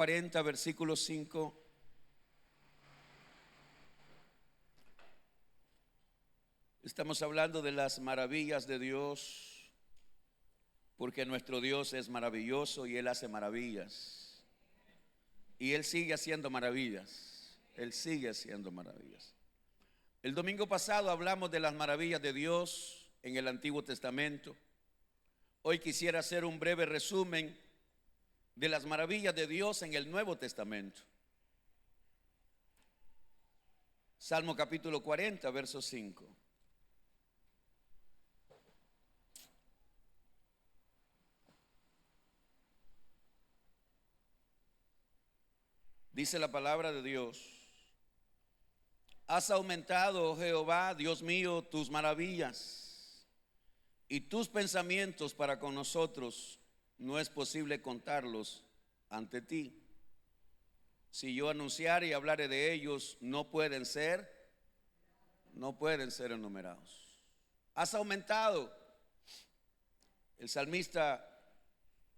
40, versículo 5. Estamos hablando de las maravillas de Dios, porque nuestro Dios es maravilloso y Él hace maravillas. Y Él sigue haciendo maravillas. Él sigue haciendo maravillas. El domingo pasado hablamos de las maravillas de Dios en el Antiguo Testamento. Hoy quisiera hacer un breve resumen de las maravillas de Dios en el Nuevo Testamento. Salmo capítulo 40, verso 5. Dice la palabra de Dios: has aumentado, oh Jehová, Dios mío, tus maravillas y tus pensamientos para con nosotros. No es posible contarlos ante ti. Si yo anunciare y hablare de ellos, no pueden ser enumerados. Has aumentado. El salmista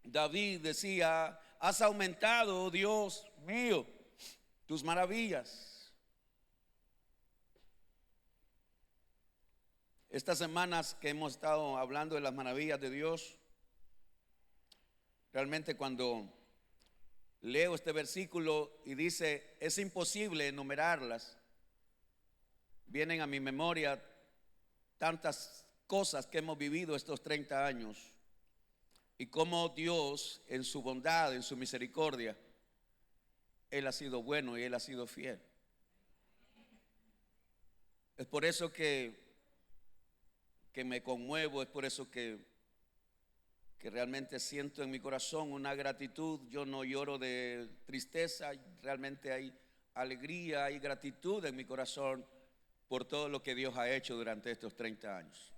David decía: has aumentado, oh Dios mío, tus maravillas. Estas semanas que hemos estado hablando de las maravillas de Dios, realmente cuando leo este versículo y dice es imposible enumerarlas, vienen a mi memoria tantas cosas que hemos vivido estos 30 años y cómo Dios en su bondad, en su misericordia, Él ha sido bueno y Él ha sido fiel. Es por eso que me conmuevo, es por eso que realmente siento en mi corazón una gratitud. Yo no lloro de tristeza, realmente hay alegría, hay gratitud en mi corazón por todo lo que Dios ha hecho durante estos 30 años.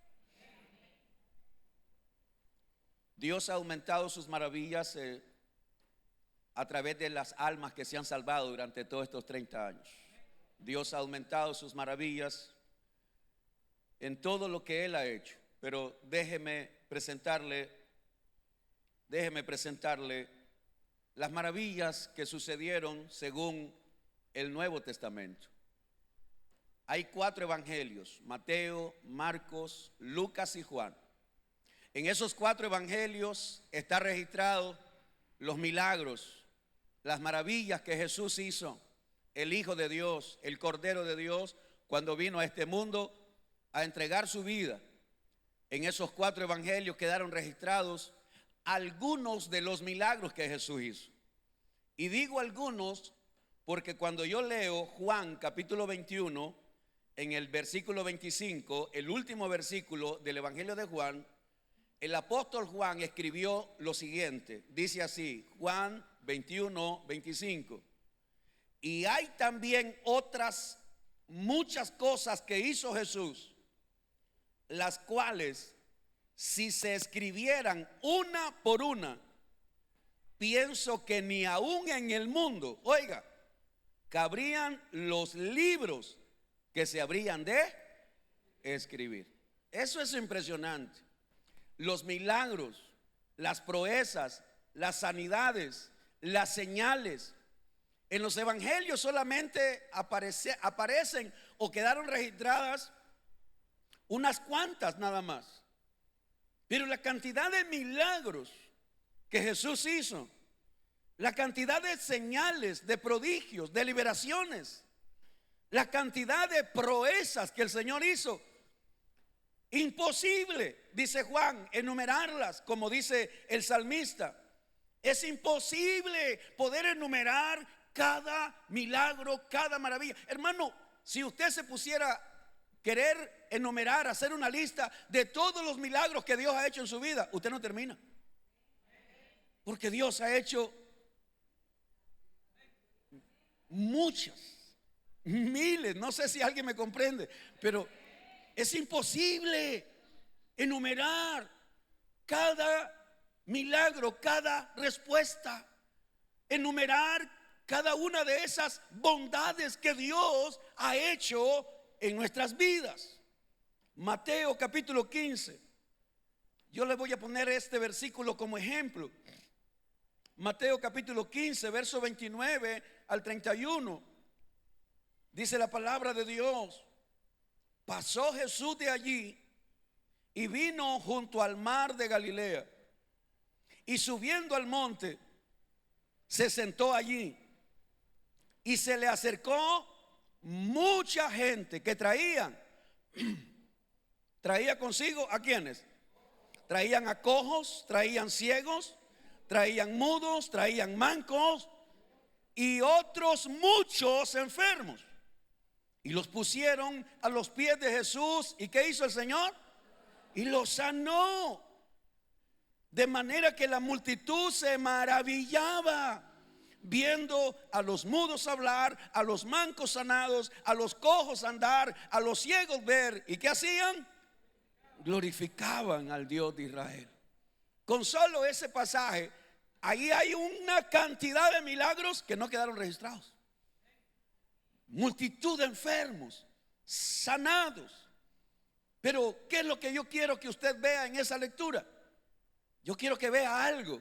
Dios ha aumentado sus maravillas a través de las almas que se han salvado durante todos estos 30 años. Dios ha aumentado sus maravillas en todo lo que Él ha hecho. Pero déjeme presentarle las maravillas que sucedieron según el Nuevo Testamento. Hay 4 evangelios: Mateo, Marcos, Lucas y Juan. En esos 4 evangelios está registrado los milagros, las maravillas que Jesús hizo, el Hijo de Dios, el Cordero de Dios, cuando vino a este mundo a entregar su vida. En esos 4 evangelios quedaron registrados algunos de los milagros que Jesús hizo. Y digo algunos porque cuando yo leo Juan capítulo 21, en el versículo 25, el último versículo del Evangelio de Juan, el apóstol Juan escribió lo siguiente. Dice así, Juan 21, 25: y hay también otras muchas cosas que hizo Jesús, las cuales, si se escribieran una por una, pienso que ni aún en el mundo, oiga, cabrían los libros que se habrían de escribir. Eso es impresionante. Los milagros, las proezas, las sanidades, las señales. En los evangelios solamente aparecen o quedaron registradas unas cuantas nada más. Pero la cantidad de milagros que Jesús hizo, la cantidad de señales, de prodigios, de liberaciones, la cantidad de proezas que el Señor hizo, imposible, dice Juan, enumerarlas, como dice el salmista. Es imposible poder enumerar cada milagro, cada maravilla. Hermano, si usted se pusiera a querer enumerar, hacer una lista de todos los milagros que Dios ha hecho en su vida, usted no termina. Porque Dios ha hecho muchas, miles, no sé si alguien me comprende, pero es imposible enumerar cada milagro, cada respuesta, enumerar cada una de esas bondades que Dios ha hecho en nuestras vidas. Mateo capítulo 15. Yo le voy a poner este versículo como ejemplo. Mateo capítulo 15, verso 29 al 31. Dice la palabra de Dios: pasó Jesús de allí y vino junto al mar de Galilea, y subiendo al monte se sentó allí, y se le acercó mucha gente que traía consigo ¿a quiénes? Traían a cojos, traían ciegos, traían mudos, traían mancos y otros muchos enfermos. Y los pusieron a los pies de Jesús. ¿Y qué hizo el Señor? Y los sanó. De manera que la multitud se maravillaba viendo a los mudos hablar, a los mancos sanados, a los cojos andar, a los ciegos ver. ¿Y qué hacían? Glorificaban al Dios de Israel. Con solo ese pasaje, ahí hay una cantidad de milagros que no quedaron registrados. Multitud de enfermos, sanados. Pero ¿qué es lo que yo quiero que usted vea en esa lectura? Yo quiero que vea algo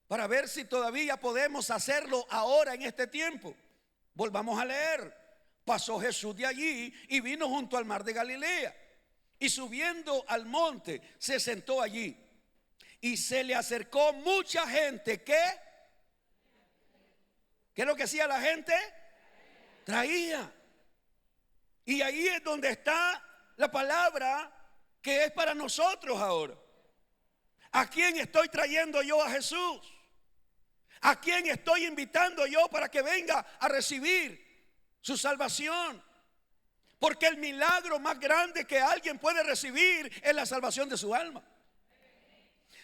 para ver si todavía podemos hacerlo ahora en este tiempo. Volvamos a leer. Pasó Jesús de allí y vino junto al mar de Galilea, y subiendo al monte se sentó allí, y se le acercó mucha gente. ¿Qué es lo que hacía la gente? Traía. Y ahí es donde está la palabra que es para nosotros ahora. ¿A quién estoy trayendo yo a Jesús? ¿A quién estoy invitando yo para que venga a recibir su salvación? Porque el milagro más grande que alguien puede recibir es la salvación de su alma.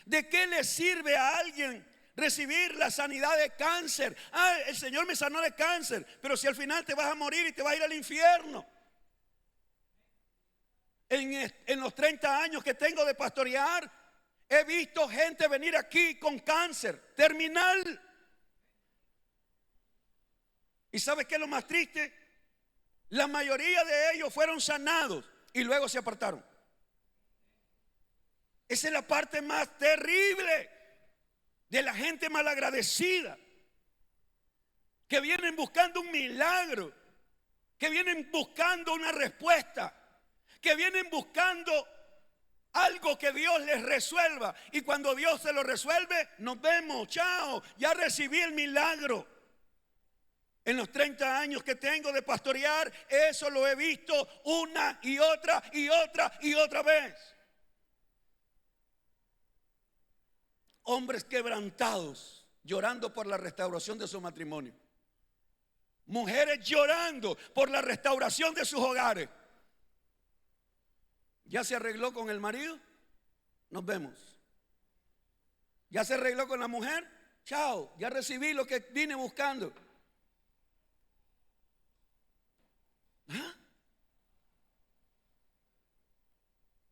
¿De qué le sirve a alguien recibir la sanidad de cáncer? El Señor me sanó de cáncer, pero si al final te vas a morir y te vas a ir al infierno. En los 30 años que tengo de pastorear, he visto gente venir aquí con cáncer terminal. ¿Y sabes qué es lo más triste? La mayoría de ellos fueron sanados y luego se apartaron. Esa es la parte más terrible de la gente malagradecida, que vienen buscando un milagro, que vienen buscando una respuesta, que vienen buscando algo que Dios les resuelva. Y cuando Dios se lo resuelve, nos vemos, chao, ya recibí el milagro. En los 30 años que tengo de pastorear, eso lo he visto una y otra y otra y otra vez. Hombres quebrantados, llorando por la restauración de su matrimonio. Mujeres llorando por la restauración de sus hogares. ¿Ya se arregló con el marido? Nos vemos. ¿Ya se arregló con la mujer? Chao, ya recibí lo que vine buscando. ¿Ah?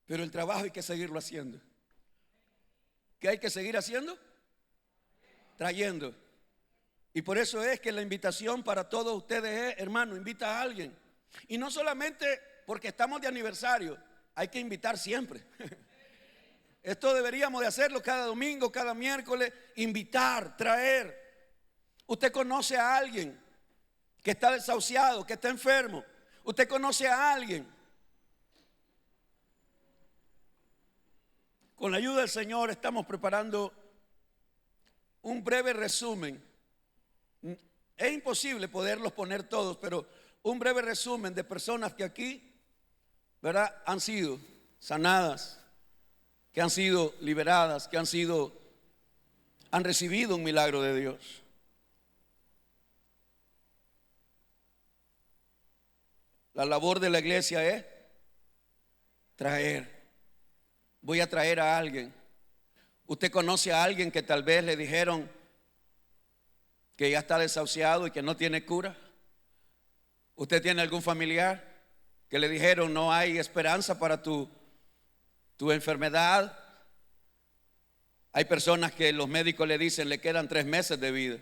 Pero el trabajo hay que seguirlo haciendo. ¿Qué hay que seguir haciendo? Trayendo. Y por eso es que la invitación para todos ustedes es, hermano, invita a alguien. Y no solamente porque estamos de aniversario, hay que invitar siempre. Esto deberíamos de hacerlo cada domingo, cada miércoles, invitar, traer. Usted conoce a alguien que está desahuciado, que está enfermo. Usted conoce a alguien. Con la ayuda del Señor estamos preparando un breve resumen. Es imposible poderlos poner todos, pero un breve resumen de personas que aquí, ¿verdad?, han sido sanadas, que han sido liberadas, que han recibido un milagro de Dios. La labor de la iglesia es traer. Voy a traer a alguien. Usted conoce a alguien que tal vez le dijeron que ya está desahuciado y que no tiene cura. Usted tiene algún familiar que le dijeron no hay esperanza para tu enfermedad. Hay personas que los médicos le dicen le quedan 3 meses de vida,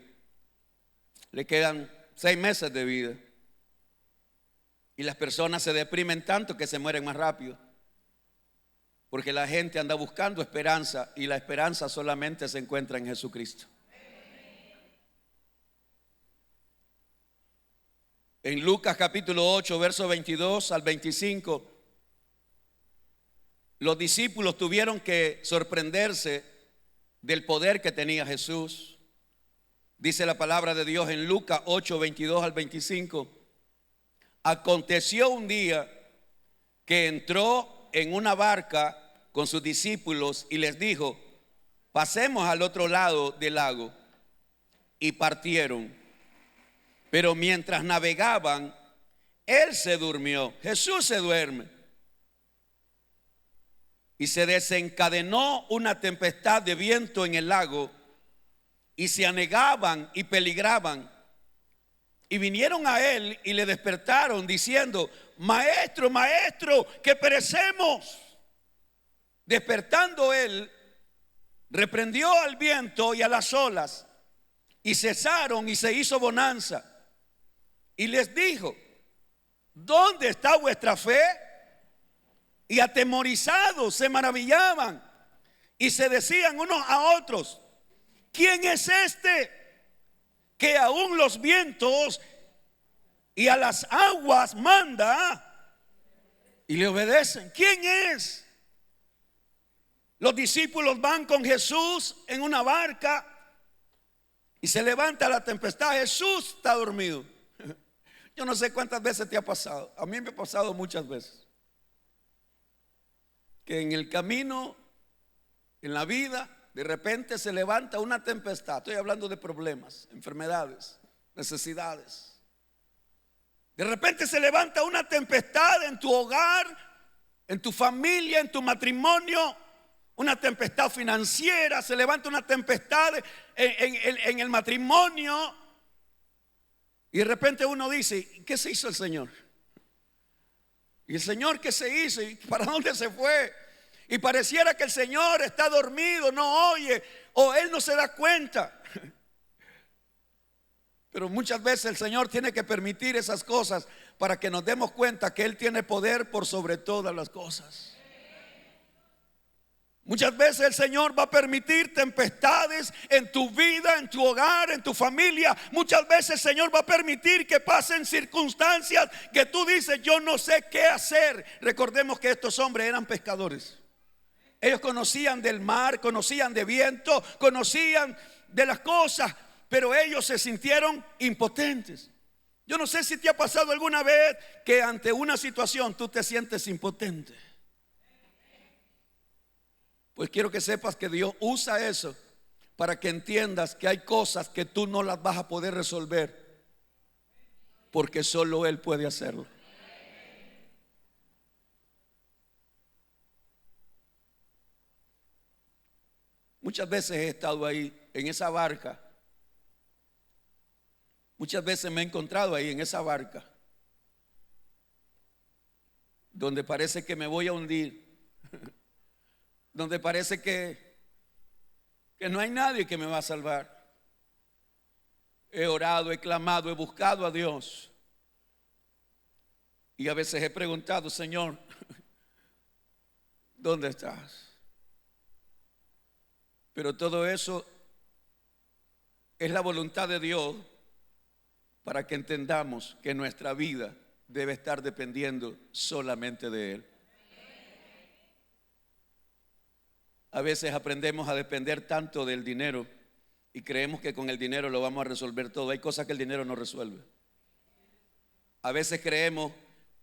le quedan 6 meses de vida. Y las personas se deprimen tanto que se mueren más rápido, porque la gente anda buscando esperanza y la esperanza solamente se encuentra en Jesucristo. En Lucas capítulo 8, verso 22 al 25, los discípulos tuvieron que sorprenderse del poder que tenía Jesús. Dice la palabra de Dios en Lucas 8, 22 al 25. Aconteció un día que entró en una barca con sus discípulos y les dijo: pasemos al otro lado del lago. Y partieron. Pero mientras navegaban, él se durmió. Jesús se duerme. Y se desencadenó una tempestad de viento en el lago, y se anegaban y peligraban. Y vinieron a él y le despertaron diciendo: maestro, maestro, que perecemos. Despertando él, reprendió al viento y a las olas, y cesaron y se hizo bonanza. Y les dijo: ¿dónde está vuestra fe? Y atemorizados se maravillaban y se decían unos a otros: ¿quién es este que aún los vientos y a las aguas manda y le obedecen? ¿Quién es? Los discípulos van con Jesús en una barca y se levanta la tempestad. Jesús está dormido. Yo no sé cuántas veces te ha pasado. A mí me ha pasado muchas veces que en el camino, en la vida, de repente se levanta una tempestad. Estoy hablando de problemas, enfermedades, necesidades. De repente se levanta una tempestad en tu hogar, en tu familia, en tu matrimonio. Una tempestad financiera, se levanta una tempestad en el matrimonio. Y de repente uno dice: ¿qué se hizo el Señor? ¿Y el Señor qué se hizo? ¿Y para dónde se fue? Y pareciera que el Señor está dormido, no oye, o Él no se da cuenta. Pero muchas veces el Señor tiene que permitir esas cosas para que nos demos cuenta que Él tiene poder por sobre todas las cosas. Muchas veces el Señor va a permitir tempestades en tu vida, en tu hogar, en tu familia. Muchas veces el Señor va a permitir que pasen circunstancias que tú dices: yo no sé qué hacer. Recordemos que estos hombres eran pescadores. Ellos conocían del mar, conocían de viento, conocían de las cosas, pero ellos se sintieron impotentes. Yo no sé si te ha pasado alguna vez que ante una situación tú te sientes impotente. Pues quiero que sepas que Dios usa eso para que entiendas que hay cosas que tú no las vas a poder resolver, porque solo Él puede hacerlo. Muchas veces he estado ahí en esa barca. Muchas veces me he encontrado ahí en esa barca, donde parece que me voy a hundir, donde parece que no hay nadie que me va a salvar. He orado, he clamado, he buscado a Dios. Y a veces he preguntado: Señor, ¿dónde estás? Pero todo eso es la voluntad de Dios para que entendamos que nuestra vida debe estar dependiendo solamente de Él. A veces aprendemos a depender tanto del dinero y creemos que con el dinero lo vamos a resolver todo. Hay cosas que el dinero no resuelve. A veces creemos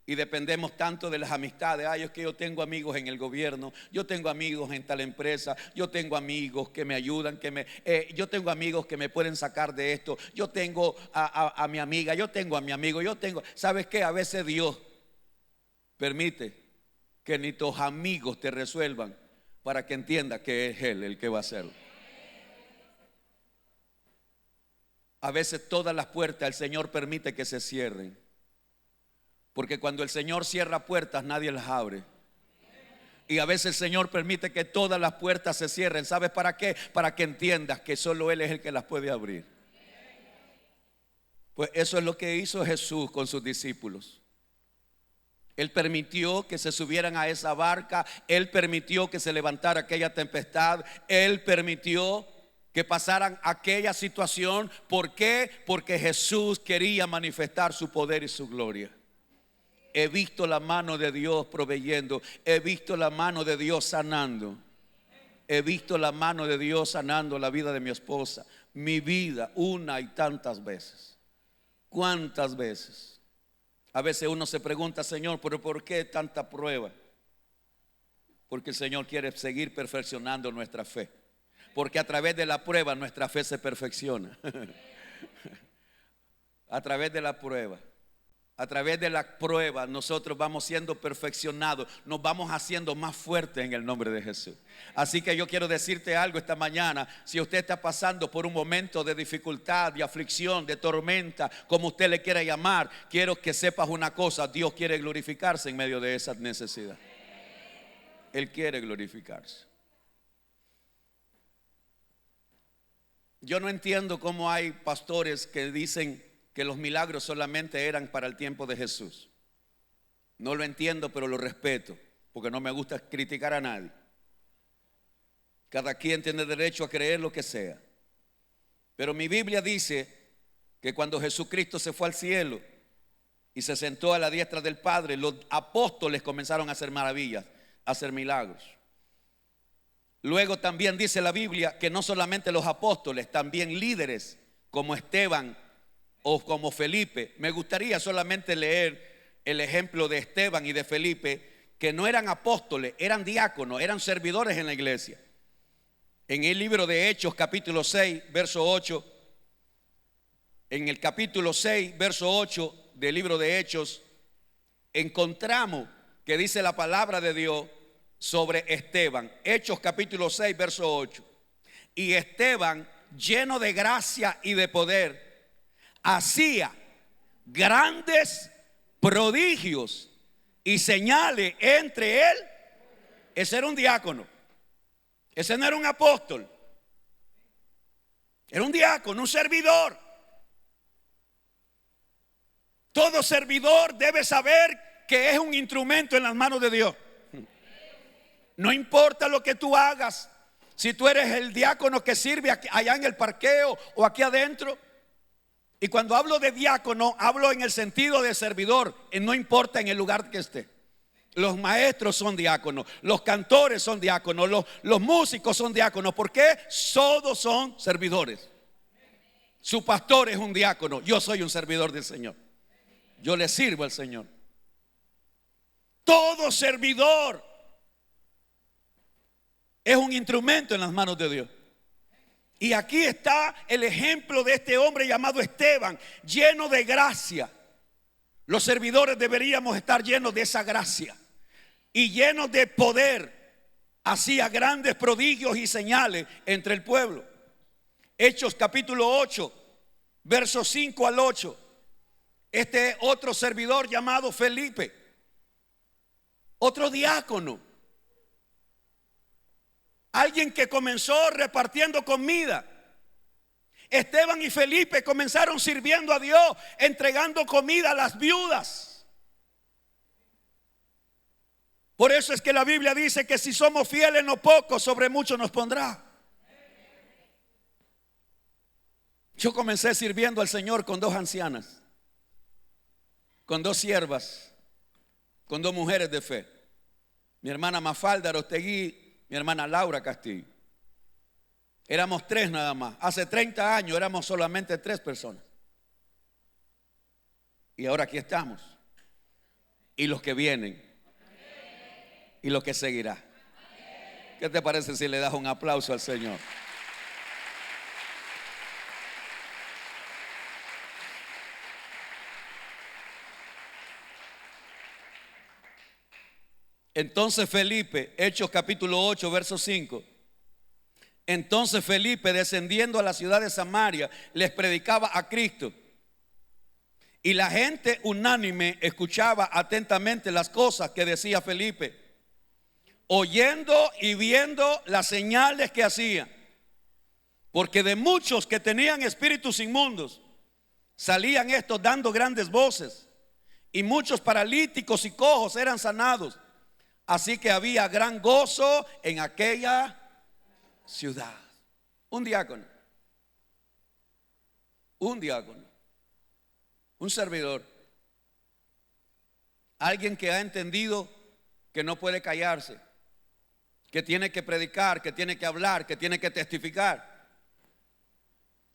y dependemos tanto de las amistades. Ay, es que yo tengo amigos en el gobierno, yo tengo amigos en tal empresa, yo tengo amigos que me ayudan, yo tengo amigos que me pueden sacar de esto, yo tengo a mi amiga, yo tengo a mi amigo, yo tengo. ¿Sabes qué? A veces Dios permite que ni tus amigos te resuelvan, para que entienda que es Él el que va a hacerlo. A veces todas las puertas el Señor permite que se cierren, porque cuando el Señor cierra puertas nadie las abre. Y a veces el Señor permite que todas las puertas se cierren. ¿Sabes para qué? Para que entiendas que solo Él es el que las puede abrir. Pues eso es lo que hizo Jesús con sus discípulos. Él permitió que se subieran a esa barca. Él permitió que se levantara aquella tempestad. Él permitió que pasaran aquella situación. ¿Por qué? Porque Jesús quería manifestar su poder y su gloria. He visto la mano de Dios proveyendo. He visto la mano de Dios sanando. He visto la mano de Dios sanando la vida de mi esposa, mi vida, una y tantas veces. ¿Cuántas veces? A veces uno se pregunta, Señor, ¿pero por qué tanta prueba? Porque el Señor quiere seguir perfeccionando nuestra fe. Porque a través de la prueba nuestra fe se perfecciona. A través de la prueba. A través de la prueba nosotros vamos siendo perfeccionados, nos vamos haciendo más fuertes en el nombre de Jesús. Así que yo quiero decirte algo esta mañana. Si usted está pasando por un momento de dificultad, de aflicción, de tormenta, como usted le quiera llamar, quiero que sepas una cosa: Dios quiere glorificarse en medio de esa necesidad. Él quiere glorificarse. Yo no entiendo cómo hay pastores que dicen que los milagros solamente eran para el tiempo de Jesús. No lo entiendo, pero lo respeto, porque no me gusta criticar a nadie. Cada quien tiene derecho a creer lo que sea. Pero mi Biblia dice que cuando Jesucristo se fue al cielo y se sentó a la diestra del Padre, los apóstoles comenzaron a hacer maravillas, a hacer milagros. Luego también dice la Biblia que no solamente los apóstoles, también líderes como Esteban o como Felipe. Me gustaría solamente leer el ejemplo de Esteban y de Felipe, que no eran apóstoles, eran diáconos, eran servidores en la iglesia. En el libro de Hechos, capítulo 6, verso 8, en el capítulo 6, verso 8 del libro de Hechos, encontramos que dice la palabra de Dios sobre Esteban. Hechos capítulo 6, verso 8. Y Esteban, lleno de gracia y de poder, hacía grandes prodigios y señales entre él. Ese era un diácono. Ese no era un apóstol. Era un diácono, un servidor. Todo servidor debe saber que es un instrumento en las manos de Dios. No importa lo que tú hagas. Si tú eres el diácono que sirve allá en el parqueo o aquí adentro. Y cuando hablo de diácono, hablo en el sentido de servidor. No importa en el lugar que esté. Los maestros son diáconos, los cantores son diáconos, los músicos son diáconos. ¿Por qué? Todos son servidores. Su pastor es un diácono. Yo soy un servidor del Señor. Yo le sirvo al Señor. Todo servidor es un instrumento en las manos de Dios. Y aquí está el ejemplo de este hombre llamado Esteban, lleno de gracia. Los servidores deberíamos estar llenos de esa gracia y llenos de poder. Hacía grandes prodigios y señales entre el pueblo. Hechos capítulo 8, versos 5 al 8. Este otro servidor llamado Felipe, otro diácono. Alguien que comenzó repartiendo comida. Esteban y Felipe comenzaron sirviendo a Dios, entregando comida a las viudas. Por eso es que la Biblia dice que si somos fieles en lo poco, sobre mucho nos pondrá. Yo comencé sirviendo al Señor con 2 ancianas, con 2 siervas, con 2 mujeres de fe. Mi hermana Mafalda Arostegui, mi hermana Laura Castillo. Éramos 3 nada más. Hace 30 años éramos solamente 3 personas. Y ahora aquí estamos. Y los que vienen. Y los que seguirá. ¿Qué te parece si le das un aplauso al Señor? Entonces Felipe, Hechos capítulo 8, verso 5. Entonces Felipe, descendiendo a la ciudad de Samaria, les predicaba a Cristo. Y la gente unánime escuchaba atentamente las cosas que decía Felipe, oyendo y viendo las señales que hacía. Porque de muchos que tenían espíritus inmundos, salían estos dando grandes voces. Y muchos paralíticos y cojos eran sanados. Así que había gran gozo en aquella ciudad. Un diácono. Un diácono. Un servidor. Alguien que ha entendido que no puede callarse, que tiene que predicar, que tiene que hablar, que tiene que testificar.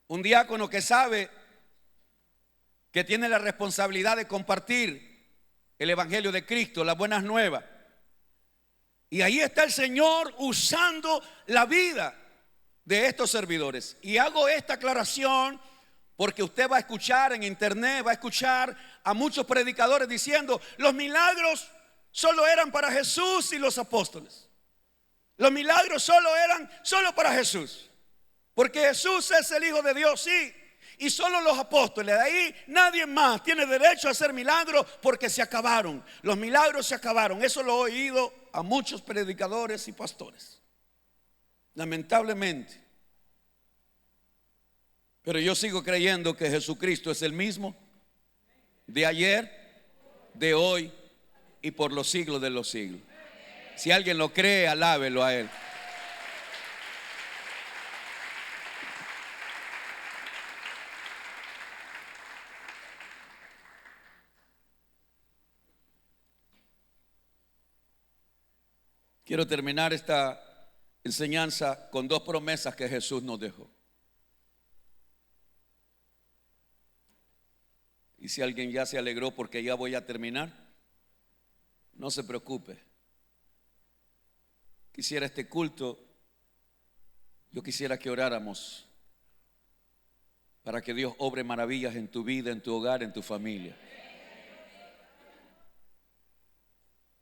Un diácono que sabe que tiene la responsabilidad de compartir el evangelio de Cristo, las buenas nuevas. Y ahí está el Señor usando la vida de estos servidores. Y hago esta aclaración porque usted va a escuchar en internet, va a escuchar a muchos predicadores diciendo: los milagros solo eran para Jesús y los apóstoles. Los milagros solo eran para Jesús, porque Jesús es el Hijo de Dios, sí, y solo los apóstoles. De ahí nadie más tiene derecho a hacer milagros, porque se acabaron. Los milagros se acabaron. Eso lo he oído a muchos predicadores y pastores, lamentablemente. Pero yo sigo creyendo que Jesucristo es el mismo de ayer, de hoy y por los siglos de los siglos. Si alguien lo cree, alábelo a Él. Quiero terminar esta enseñanza con dos promesas que Jesús nos dejó. Y si alguien ya se alegró porque ya voy a terminar, no se preocupe. Quisiera este culto, yo quisiera que oráramos para que Dios obre maravillas en tu vida, en tu hogar, en tu familia.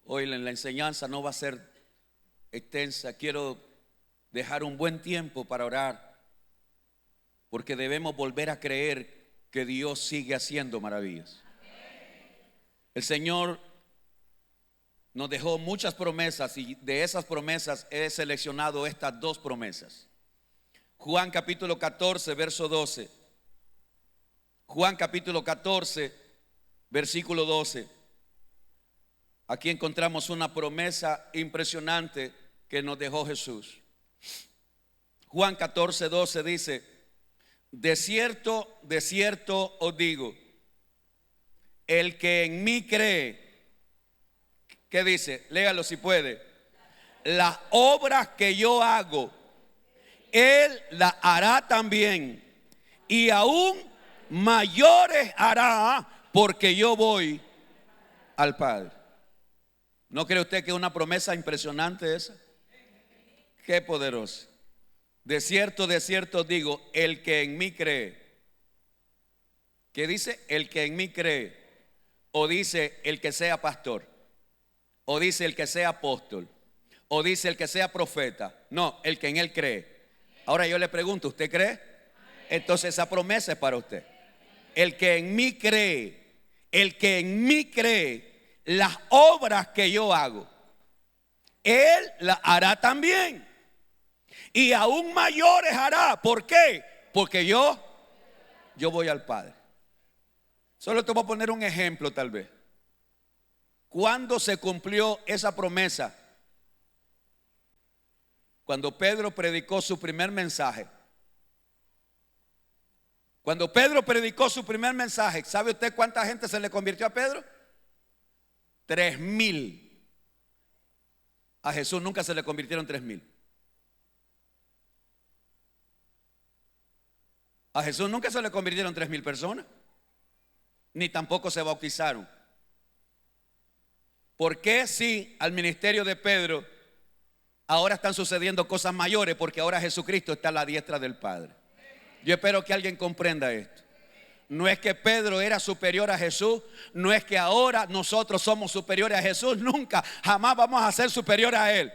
Hoy la enseñanza no va a ser extensa. Quiero dejar un buen tiempo para orar, porque debemos volver a creer que Dios sigue haciendo maravillas. El Señor nos dejó muchas promesas, y de esas promesas he seleccionado estas dos promesas. Juan capítulo 14, verso 12. Juan capítulo 14, versículo 12. Aquí encontramos una promesa impresionante que nos dejó Jesús. Juan 14, 12 dice: de cierto os digo, el que en mí cree, ¿qué dice? Léalo si puede. Las obras que yo hago, Él las hará también, y aún mayores hará, porque yo voy al Padre. ¿No cree usted que es una promesa impresionante esa? Qué poderosa. De cierto os digo, el que en mí cree. ¿Qué dice? El que en mí cree. O dice el que sea pastor, o dice el que sea apóstol, o dice el que sea profeta. No, el que en Él cree. Ahora yo le pregunto, ¿usted cree? Entonces esa promesa es para usted. El que en mí cree, el que en mí cree, las obras que yo hago, Él las hará también, y aún mayores hará. ¿Por qué? Porque yo voy al Padre. Solo te voy a poner un ejemplo tal vez. ¿Cuándo se cumplió esa promesa? Cuando Pedro predicó su primer mensaje. Cuando Pedro predicó su primer mensaje, ¿sabe usted cuánta gente se le convirtió a Pedro? 3,000. A Jesús nunca se le convirtieron 3,000. A Jesús nunca se le convirtieron 3,000 personas, ni tampoco se bautizaron. ¿Por qué sí al ministerio de Pedro ahora están sucediendo cosas mayores? Porque ahora Jesucristo está a la diestra del Padre. Yo espero que alguien comprenda esto. No es que Pedro era superior a Jesús, no es que ahora nosotros somos superiores a Jesús, nunca, jamás vamos a ser superiores a Él.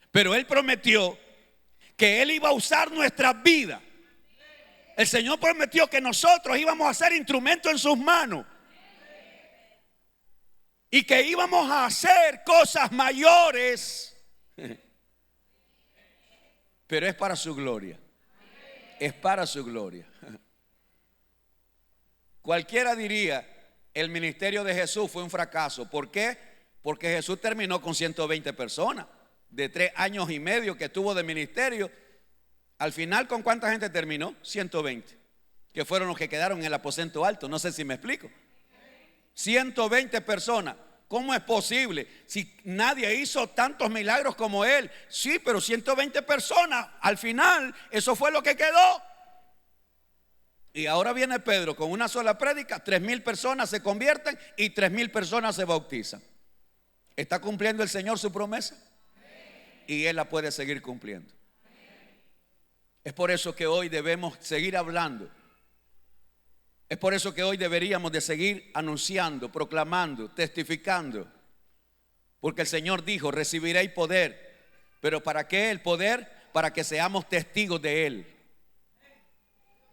Pero Él prometió que Él iba a usar nuestras vidas. El Señor prometió que nosotros íbamos a ser instrumentos en sus manos, y que íbamos a hacer cosas mayores. Pero es para su gloria. Es para su gloria. Cualquiera diría, el ministerio de Jesús fue un fracaso. ¿Por qué? Porque Jesús terminó con 120 personas. De 3 años y medio que tuvo de ministerio, Al final, ¿con cuánta gente terminó? 120, que fueron los que quedaron en el aposento alto. No sé si me explico. 120 personas. ¿Cómo es posible? Si nadie hizo tantos milagros como él. Sí, pero 120 personas. Al final, eso fue lo que quedó. Y ahora viene Pedro con una sola prédica. 3,000 personas se convierten y 3,000 personas se bautizan. ¿Está cumpliendo el Señor su promesa? Y Él la puede seguir cumpliendo. Es por eso que hoy debemos seguir hablando. Es por eso que hoy deberíamos de seguir anunciando, proclamando, testificando. Porque el Señor dijo, recibiréis poder. ¿Pero para qué el poder? Para que seamos testigos de Él.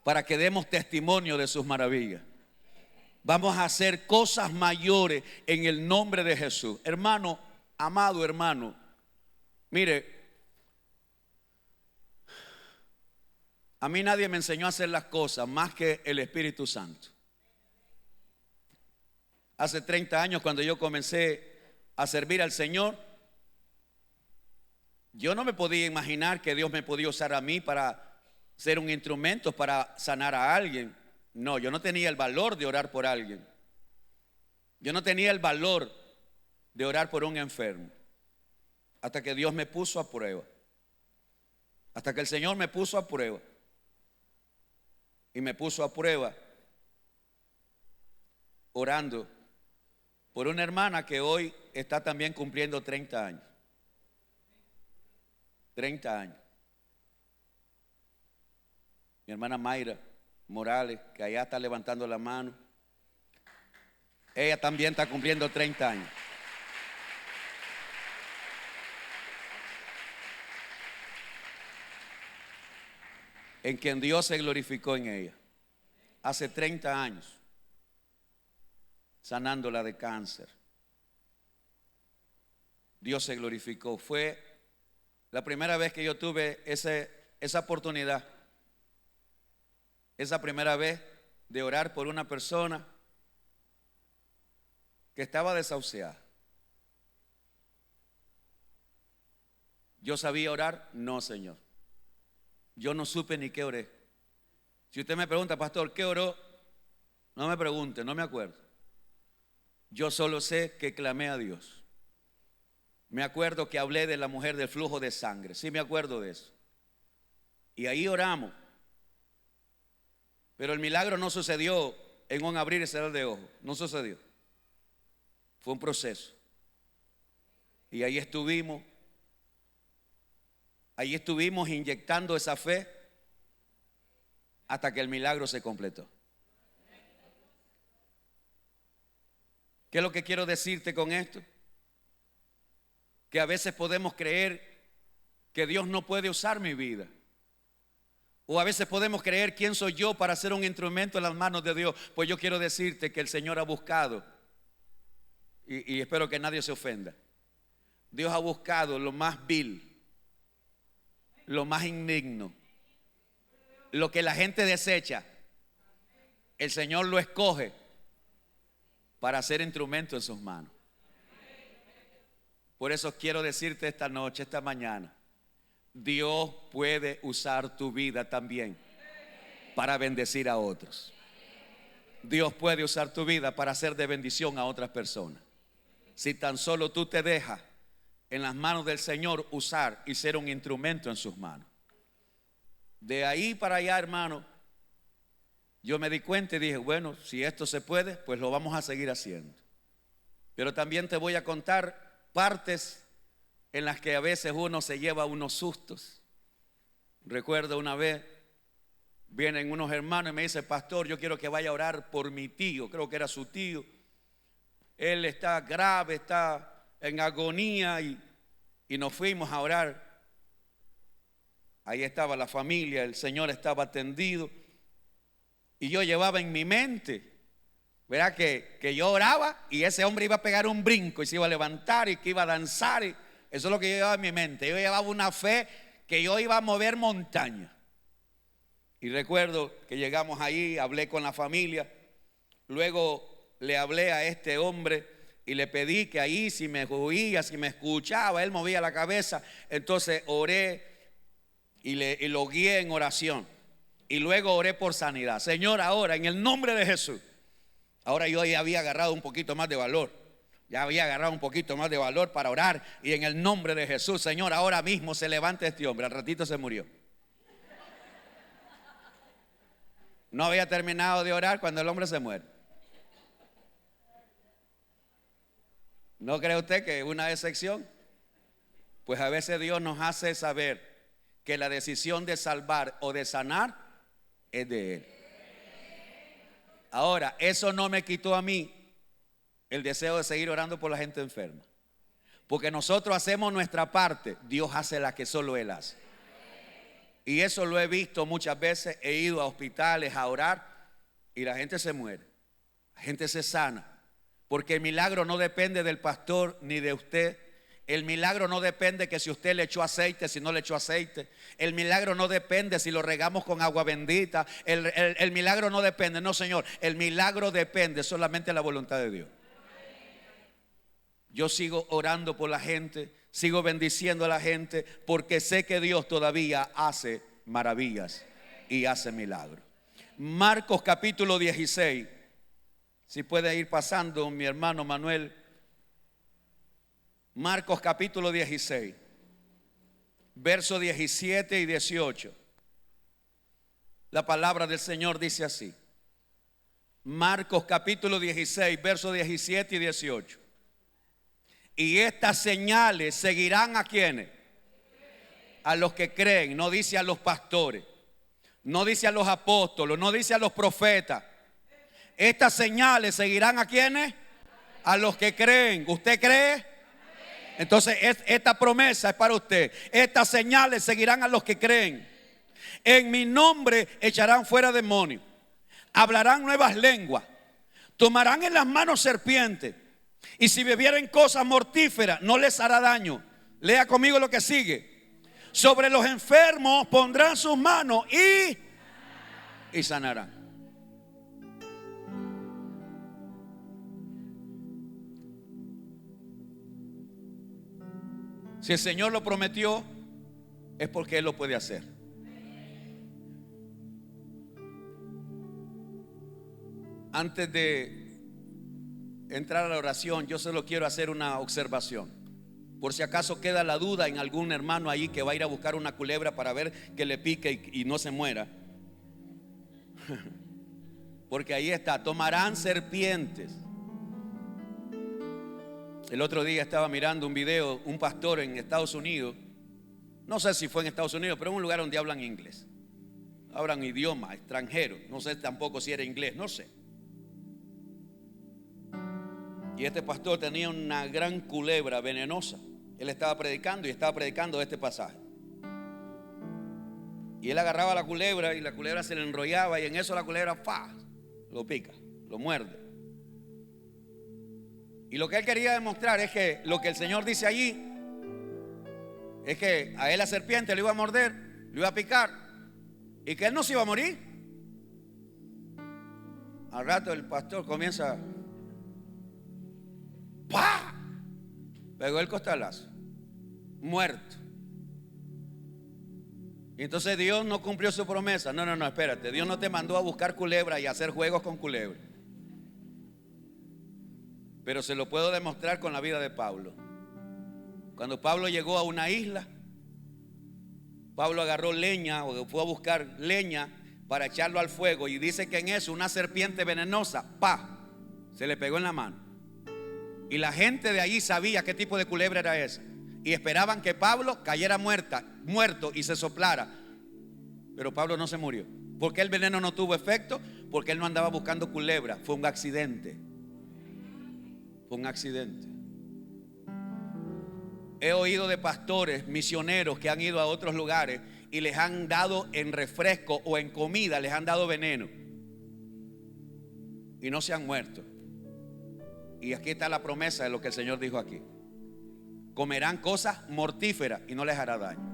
Para que demos testimonio de sus maravillas. Vamos a hacer cosas mayores en el nombre de Jesús. Hermano, amado hermano, mire, a mí nadie me enseñó a hacer las cosas más que el Espíritu Santo. Hace 30 años, cuando yo comencé a servir al Señor, yo no me podía imaginar que Dios me podía usar a mí para ser un instrumento para sanar a alguien. No, yo no tenía el valor de orar por alguien. Yo no tenía el valor de orar por un enfermo. Hasta que Dios me puso a prueba. Hasta que el Señor me puso a prueba. Y me puso a prueba orando por una hermana que hoy está también cumpliendo 30 años. 30 años. Mi hermana Mayra Morales, que allá está levantando la mano. Ella también está cumpliendo 30 años. En quien Dios se glorificó en ella. Hace 30 años. Sanándola de cáncer. Dios se glorificó. Fue la primera vez que yo tuve esa oportunidad. Esa primera vez de orar por una persona que estaba desahuciada. ¿Yo sabía orar? No, Señor. Yo no supe ni qué oré. Si usted me pregunta, pastor, ¿qué oró? No me pregunte, no me acuerdo. Yo solo sé que clamé a Dios. Me acuerdo que hablé de la mujer del flujo de sangre. Sí, me acuerdo de eso. Y ahí oramos. Pero el milagro no sucedió en un abrir y cerrar de ojos. No sucedió. Fue un proceso. Y ahí estuvimos inyectando esa fe hasta que el milagro se completó. ¿Qué es lo que quiero decirte con esto? Que a veces podemos creer que Dios no puede usar mi vida. O a veces podemos creer quién soy yo para ser un instrumento en las manos de Dios. Pues yo quiero decirte que el Señor ha buscado, y espero que nadie se ofenda. Dios ha buscado lo más vil, lo más indigno, lo que la gente desecha. El Señor lo escoge para ser instrumento en sus manos. Por eso quiero decirte esta noche, esta mañana, Dios puede usar tu vida también para bendecir a otros. Dios puede usar tu vida para ser de bendición a otras personas. Si tan solo tú te dejas en las manos del Señor usar y ser un instrumento en sus manos. De ahí para allá, hermano, yo me di cuenta y dije, bueno, si esto se puede, pues lo vamos a seguir haciendo. Pero también te voy a contar partes en las que a veces uno se lleva unos sustos. Recuerdo una vez, vienen unos hermanos y me dicen, pastor, yo quiero que vaya a orar por mi tío. Creo que era su tío. Él está grave, está en agonía y nos fuimos a orar. Ahí estaba la familia, el Señor estaba tendido. Y yo llevaba en mi mente, ¿verdad? Que yo oraba y ese hombre iba a pegar un brinco y se iba a levantar y que iba a danzar. Eso es lo que yo llevaba en mi mente. Yo llevaba una fe que yo iba a mover montañas. Y recuerdo que llegamos ahí, hablé con la familia. Luego le hablé a este hombre y le pedí que ahí, si me oía, si me escuchaba, él movía la cabeza. Entonces oré y lo guié en oración. Y luego oré por sanidad. Señor, ahora en el nombre de Jesús. Ahora yo ya había agarrado un poquito más de valor. Ya había agarrado un poquito más de valor para orar. Y en el nombre de Jesús, Señor, ahora mismo se levanta este hombre. Al ratito se murió. No había terminado de orar cuando el hombre se muere. ¿No cree usted que es una excepción? Pues a veces Dios nos hace saber que la decisión de salvar o de sanar es de Él. Ahora, eso no me quitó a mí el deseo de seguir orando por la gente enferma. Porque nosotros hacemos nuestra parte, Dios hace la que solo Él hace. Y eso lo he visto muchas veces. He ido a hospitales a orar y la gente se muere, la gente se sana. Porque el milagro no depende del pastor ni de usted. El milagro no depende que si usted le echó aceite, si no le echó aceite. El milagro no depende si lo regamos con agua bendita. El milagro no depende, no, Señor. El milagro depende solamente de la voluntad de Dios. Yo sigo orando por la gente, sigo bendiciendo a la gente, porque sé que Dios todavía hace maravillas y hace milagros. Marcos capítulo 16. Si puede ir pasando, mi hermano Manuel. Marcos capítulo 16, versos 17 y 18. La palabra del Señor dice así. Marcos capítulo 16, versos 17 y 18. Y estas señales seguirán a quienes, a los que creen. No dice a los pastores, no dice a los apóstoles, no dice a los profetas. Estas señales seguirán a quienes, a los que creen. ¿Usted cree? Entonces esta promesa es para usted. Estas señales seguirán a los que creen. En mi nombre echarán fuera demonios, hablarán nuevas lenguas, tomarán en las manos serpientes, y si bebieren cosas mortíferas no les hará daño. Lea conmigo lo que sigue. Sobre los enfermos pondrán sus manos y sanarán. Si el Señor lo prometió, es porque Él lo puede hacer. Antes de entrar a la oración, yo solo quiero hacer una observación. Por si acaso queda la duda en algún hermano ahí que va a ir a buscar una culebra para ver que le pique y no se muera. Porque ahí está, tomarán serpientes. El otro día estaba mirando un video, un pastor en Estados Unidos. No sé si fue en Estados Unidos, pero en un lugar donde hablan inglés. Hablan idioma extranjero. No sé tampoco si era inglés, no sé. Y este pastor tenía una gran culebra venenosa. Él estaba predicando y estaba predicando este pasaje. Y él agarraba la culebra y la culebra se le enrollaba, y en eso la culebra lo pica, lo muerde. Y lo que él quería demostrar es que lo que el Señor dice allí es que a él la serpiente le iba a morder, le iba a picar, y que él no se iba a morir. Al rato el pastor comienza, ¡pah! Pegó el costalazo, muerto. Y entonces Dios no cumplió su promesa. No, espérate. Dios no te mandó a buscar culebra y a hacer juegos con culebra. Pero se lo puedo demostrar con la vida de Pablo. Cuando Pablo llegó a una isla, Pablo agarró leña, o fue a buscar leña para echarlo al fuego, y dice que en eso una serpiente venenosa, se le pegó en la mano. Y la gente de allí sabía qué tipo de culebra era esa, y esperaban que Pablo cayera muerto y se soplara. Pero Pablo no se murió. ¿Por qué el veneno no tuvo efecto? Porque él no andaba buscando culebra. Fue un accidente. Un accidente. He oído de pastores misioneros que han ido a otros lugares y les han dado en refresco o en comida, les han dado veneno y no se han muerto. Y aquí está la promesa de lo que el Señor dijo aquí: comerán cosas mortíferas y no les hará daño.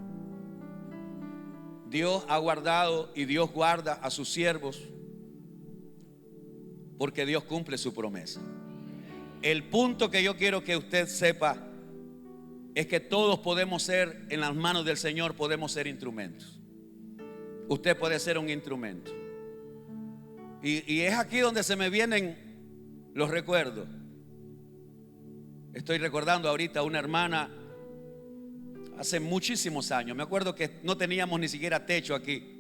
Dios ha guardado y Dios guarda a sus siervos, porque Dios cumple su promesa. El punto que yo quiero que usted sepa es que todos podemos ser, en las manos del Señor podemos ser instrumentos. usted puede ser un instrumento. Y es aquí donde se me vienen los recuerdos. Estoy recordando ahorita a una hermana hace muchísimos años. Me acuerdo que no teníamos ni siquiera techo aquí.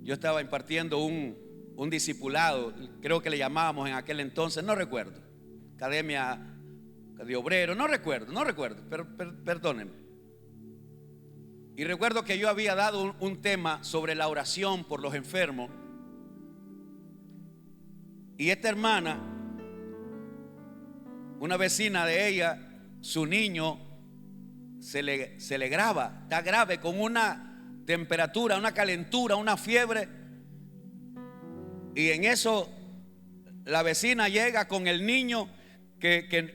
Yo estaba impartiendo un discipulado, creo que le llamábamos en aquel entonces, no recuerdo, Academia de Obreros, no recuerdo, pero perdónenme. Y recuerdo que yo había dado un tema sobre la oración por los enfermos. Y esta hermana, una vecina de ella, su niño se le grava, está grave, con una temperatura, una calentura, una fiebre. Y en eso la vecina llega con el niño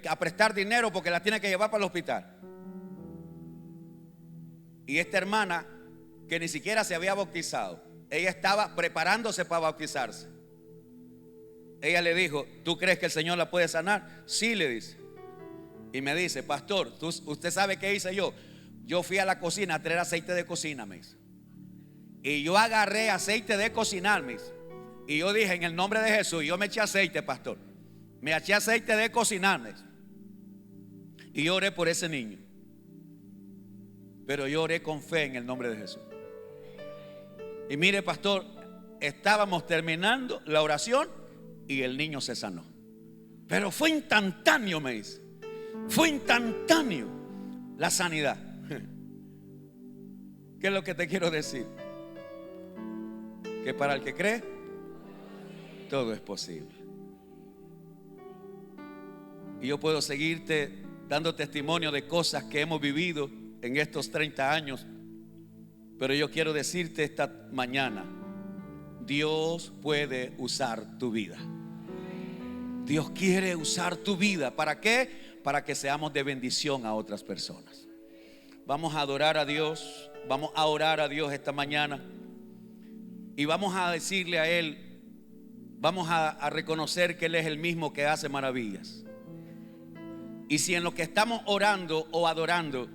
a prestar dinero porque la tiene que llevar para el hospital. Y esta hermana, que ni siquiera se había bautizado, ella estaba preparándose para bautizarse. Ella le dijo: ¿tú crees que el Señor la puede sanar? Sí, le dice. Y me dice: pastor, ¿usted sabe qué hice yo? Yo fui a la cocina a traer aceite de cocina, me dice. Y yo agarré aceite de cocinar, me dice. Y yo dije: en el nombre de Jesús. Y yo me eché aceite, pastor. Me eché aceite de cocinar, me dice. Y yo oré por ese niño. Pero yo oré con fe en el nombre de Jesús. Y mire, pastor, estábamos terminando la oración y el niño se sanó. Pero fue instantáneo, me dice. Fue instantáneo la sanidad. ¿Qué es lo que te quiero decir? Que para el que cree, todo es posible. Y yo puedo seguirte dando testimonio de cosas que hemos vivido en estos 30 años. Pero yo quiero decirte esta mañana: Dios puede usar tu vida. Dios quiere usar tu vida. ¿Para qué? Para que seamos de bendición a otras personas. Vamos a adorar a Dios. Vamos a orar a Dios esta mañana. Y vamos a decirle a Él, vamos a reconocer que Él es el mismo que hace maravillas. Y si en lo que estamos orando o adorando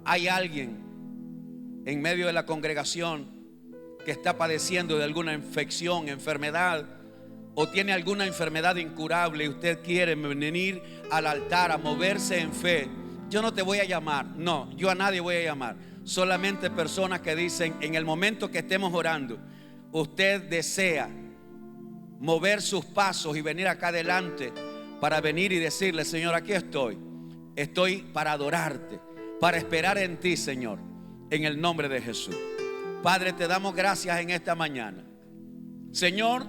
hay alguien en medio de la congregación que está padeciendo de alguna infección, enfermedad, o tiene alguna enfermedad incurable y usted quiere venir al altar a moverse en fe, yo no te voy a llamar. No, yo a nadie voy a llamar. Solamente personas que dicen: en el momento que estemos orando, usted desea mover sus pasos y venir acá adelante para venir y decirle: Señor, aquí estoy para adorarte, para esperar en ti, Señor, en el nombre de Jesús. Padre, te damos gracias en esta mañana. Señor,